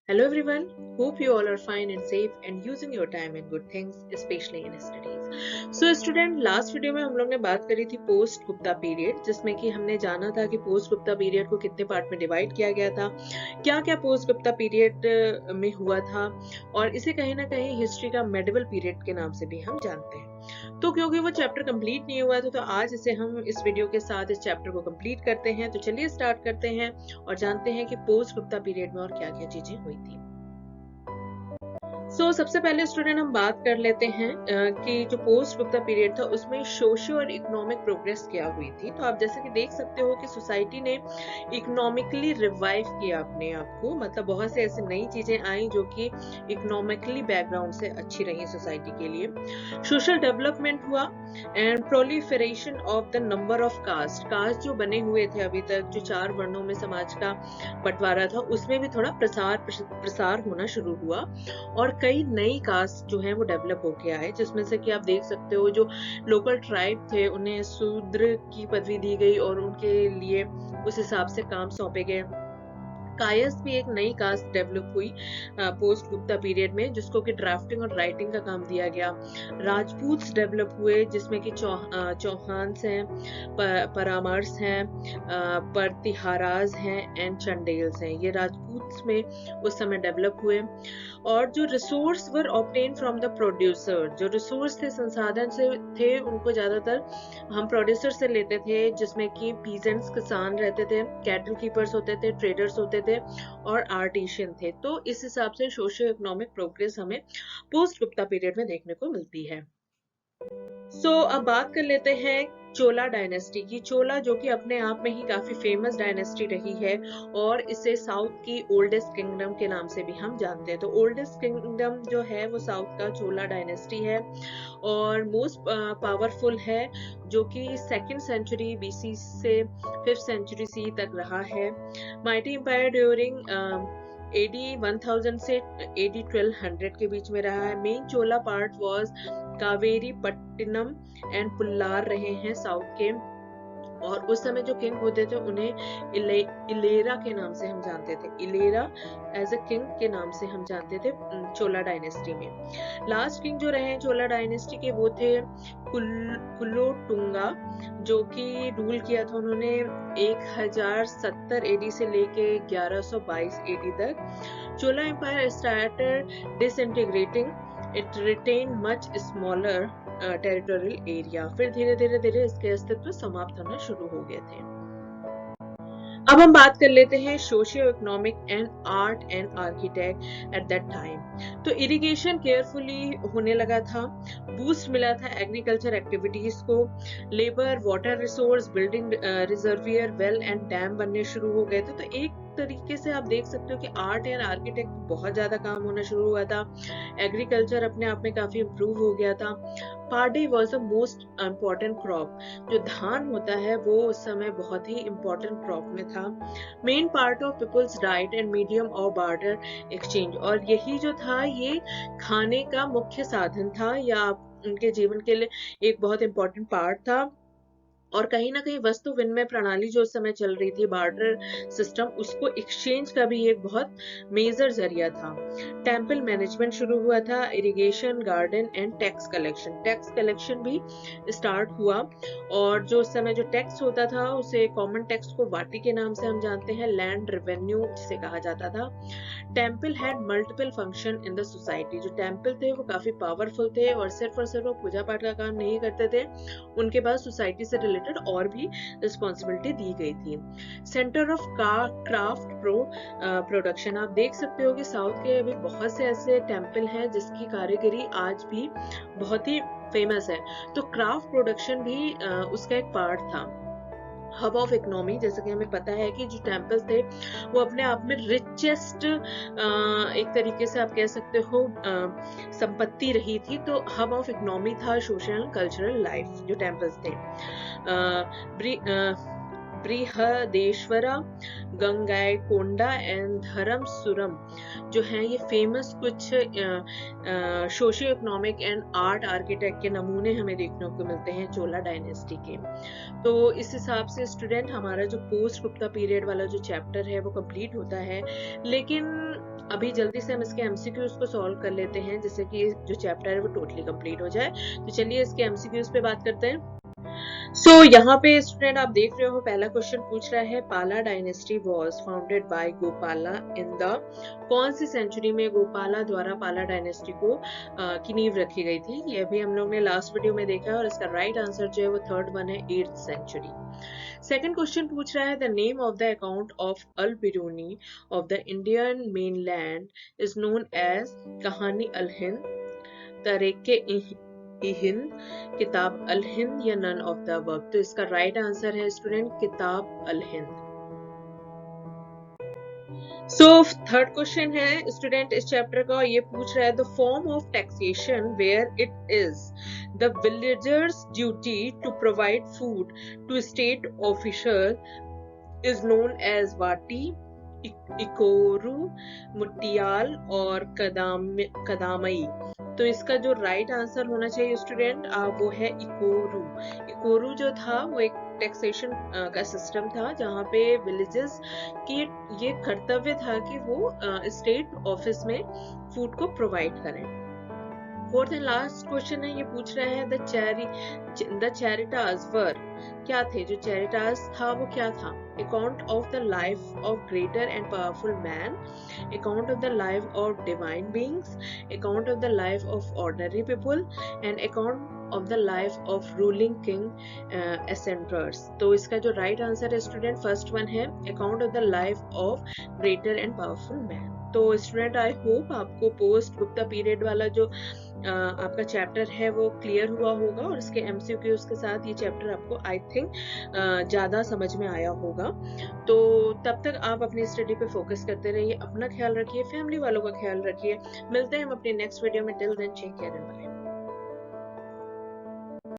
Hello everyone, hope you all are fine and safe and using your time in good things, especially in studies. So student, last video में हम लोग ने बात करी थी post Gupta period, जिसमें कि हमने जाना था कि पोस्ट गुप्ता पीरियड को कितने पार्ट में डिवाइड किया गया था, क्या क्या पोस्ट गुप्ता पीरियड में हुआ था, और इसे कहीं ना कहीं हिस्ट्री का मेडिवल पीरियड के नाम से भी हम जानते हैं। तो क्योंकि वो चैप्टर कंप्लीट नहीं हुआ था, तो आज इसे हम इस वीडियो के साथ इस चैप्टर को कंप्लीट करते हैं। तो चलिए स्टार्ट करते हैं और जानते हैं कि पोस्ट गुप्ता पीरियड में और क्या क्या चीजें हुई थी। सबसे पहले स्टूडेंट हम बात कर लेते हैं कि जो पोस्ट गुप्ता पीरियड था उसमें सोशियो और इकोनॉमिक प्रोग्रेस क्या हुई थी। तो आप जैसे कि देख सकते हो कि सोसाइटी ने इकोनॉमिकली रिवाइव किया अपने आप को, मतलब बहुत से ऐसी नई चीजें आई जो कि इकोनॉमिकली बैकग्राउंड से अच्छी रही सोसाइटी के लिए। सोशल डेवलपमेंट हुआ and proliferation of the number of caste जो बने हुए थे अभी तक, जो 4 वर्णों में समाज का बंटवारा था, उसमें भी थोड़ा प्रसार होना शुरू हुआ और कई नई कास्ट जो है वो डेवलप हो गया है, जिसमें से कि आप देख सकते हो जो लोकल ट्राइब थे उन्हें शूद्र की पदवी दी गई और उनके लिए उस हिसाब से काम सौंपे गए। कायस्थ भी एक नई कास्ट डेवलप हुई पोस्ट गुप्ता पीरियड में, जिसको कि ड्राफ्टिंग और राइटिंग का काम दिया गया। राजपूत्स डेवलप हुए, जिसमें कि चौहान्स हैं, परामर्स हैं, प्रतिहाराज हैं एंड चंडेल्स हैं। ये राजपूत्स में उस समय डेवलप हुए। और जो resource were obtain from the producer, जो रिसोर्स थे, संसाधन से थे, उनको ज्यादातर हम प्रोड्यूसर से लेते थे, जिसमें कि पीजेंट्स किसान रहते थे, कैटल कीपर्स होते थे, ट्रेडर्स होते थे और आर्टिशियन थे। तो इस हिसाब से सोशियो इकोनॉमिक प्रोग्रेस हमें पोस्ट गुप्ता पीरियड में देखने को मिलती है। अब बात कर लेते हैं चोला डायनेस्टी की। चोला जो कि अपने आप में ही काफी फेमस डायनेस्टी रही है और इसे साउथ की ओल्डेस्ट किंगडम के नाम से भी हम जानते हैं। तो ओल्डेस्ट किंगडम जो है वो साउथ का चोला डायनेस्टी है और मोस्ट पावरफुल है, जो कि 2nd सेंचुरी बीसी से 5th सेंचुरी सी तक रहा है। माइटी एम्पायर ड्यूरिंग AD 1000 से AD 1200 के बीच में रहा है। Main Chola part was Kaveri Pattinam and पुल्लार रहे हैं साउथ के, और उस समय जो किंग होते थे उन्हें इलेरा के नाम से हम जानते थे। इलेरा एज अ किंग के नाम से हम जानते थे चोला डायनेस्टी में। लास्ट किंग जो रहे चोला डायनेस्टी के वो थे कुलोटुंगा, जो कि रूल किया था उन्होंने 1070 AD से लेके 1122 AD तक। Chola empire started disintegrating, it retain much smaller territorial area. फिर धीरे धीरे इसके अस्तित्व समाप्त होना शुरू हो गए थे। अब हम बात कर लेते हैं socio economic and art and architect at that time. तो इरिगेशन केयरफुली होने लगा था, बूस्ट मिला था एग्रीकल्चर एक्टिविटीज को, labour, water resource, building reservoir, well and dam बनने शुरू हो गए थे। तो एक तरीके से आप देख सकते हो कि आर्ट एंड आर्किटेक्ट बहुत ज्यादा काम होना शुरू हुआ था। एग्रीकल्चर अपने आप में काफी इम्प्रूव हो गया था। Pardi was the most important crop, जो धान होता है वो उस समय बहुत ही इम्पोर्टेंट क्रॉप में था। Main part of people's diet and medium of barter exchange, और यही जो था ये खाने का मुख्य साधन था या उनके जीवन के लिए एक बहुत इम्पोर्टेंट पार्ट था। और कहीं ना कहीं वस्तु विनिमय प्रणाली जो उस समय चल रही थी, बार्टर सिस्टम, उसको एक्सचेंज का भी एक बहुत मेजर जरिया था। टेम्पल मैनेजमेंट शुरू हुआ था, irrigation, garden and tax collection भी स्टार्ट हुआ। और जो उस समय जो टैक्स होता था उसे कॉमन टैक्स को वाटी के नाम से हम जानते हैं, लैंड रेवेन्यू जिसे कहा जाता था। Temple had multiple function in the society, जो टेम्पल थे वो काफी पावरफुल थे और सिर्फ वो पूजा पाठ का काम नहीं करते थे, उनके पास सोसाइटी से रिलेटेड और भी रिस्पॉन्सिबिलिटी दी गई थी। सेंटर ऑफ क्राफ्ट प्रोडक्शन, आप देख सकते हो कि साउथ के अभी बहुत से ऐसे टेम्पल हैं जिसकी कारीगरी आज भी बहुत ही फेमस है। तो क्राफ्ट प्रोडक्शन भी उसका एक पार्ट था। हब ऑफ इकोनॉमी, जैसे कि हमें पता है कि जो टेम्पल्स थे वो अपने आप में रिचेस्ट एक तरीके से आप कह सकते हो संपत्ति रही थी। तो हब ऑफ इकोनॉमी था सोशल कल्चरल लाइफ जो टेम्पल्स थे। बृहदेश्वरा, गंगाईकोंडा एंड धर्मसुरम जो हैं ये फेमस कुछ socio economic and art architect के नमूने हमें देखने को मिलते हैं चोला डायनेस्टी के। तो इस हिसाब से स्टूडेंट हमारा जो पोस्ट गुप्ता पीरियड वाला जो चैप्टर है वो कंप्लीट होता है। लेकिन अभी जल्दी से हम इसके एमसीक्यूज को सॉल्व कर लेते हैं जिससे कि जो चैप्टर है वो टोटली कंप्लीट हो जाए। तो चलिए इसके एमसीक्यूज पे बात करते हैं। यहाँ पे स्टूडेंट आप देख रहे हो पहला क्वेश्चन पूछ रहा है पाला dynasty was founded by Gopala in the कौन सी सेंचुरी में गोपाला द्वारा पाला डायनेस्टी को की नींव रखी गई थी। ये भी हम लोग ने लास्ट वीडियो में देखा है और इसका राइट आंसर जो है वो थर्ड वन है 8th सेंचुरी। सेकंड क्वेश्चन पूछ रहा है the name of the account of Al Biruni of the Indian mainland is known as कहानी अल हिंद, तरीके हिंद, किताब अल हिंद या नन ऑफ द अबव। तो इसका राइट आंसर है student Kitab al Hind. Third question है स्टूडेंट इस चैप्टर का, ये पूछ रहा है the form of taxation where it is the villagers duty to provide food to state officer is known as वाटी, इकोरू, मुटियाल और कदामई। तो इसका जो राइट आंसर होना चाहिए स्टूडेंट वो है इकोरू। इकोरू जो था वो एक टैक्सेशन का सिस्टम था जहाँ पे विलेजेस की ये कर्तव्य था कि वो स्टेट ऑफिस में फूड को प्रोवाइड करें। फोर्थ एंड लास्ट क्वेश्चन है, ये पूछ रहे हैं द चैरिटास वर क्या थे। जो चैरिटास था वो क्या था। Account of the life of greater and powerful man, account of the life of divine beings, account of the life of ordinary people and account of the life of ruling king ascenders. तो इसका जो right answer है student first one है account of the life of greater and powerful man. तो student I hope आपको post Gupta period वाला जो आपका चैप्टर है वो क्लियर हुआ होगा और इसके एमसीक्यूज के साथ ये चैप्टर आपको आई थिंक ज़्यादा समझ में आया होगा। तो तब तक आप अपनी स्टडी पे फोकस करते रहिए, अपना ख्याल रखिए, फैमिली वालों का ख्याल रखिए। मिलते हैं हम अपने नेक्स्ट वीडियो में। Till then take care and bye.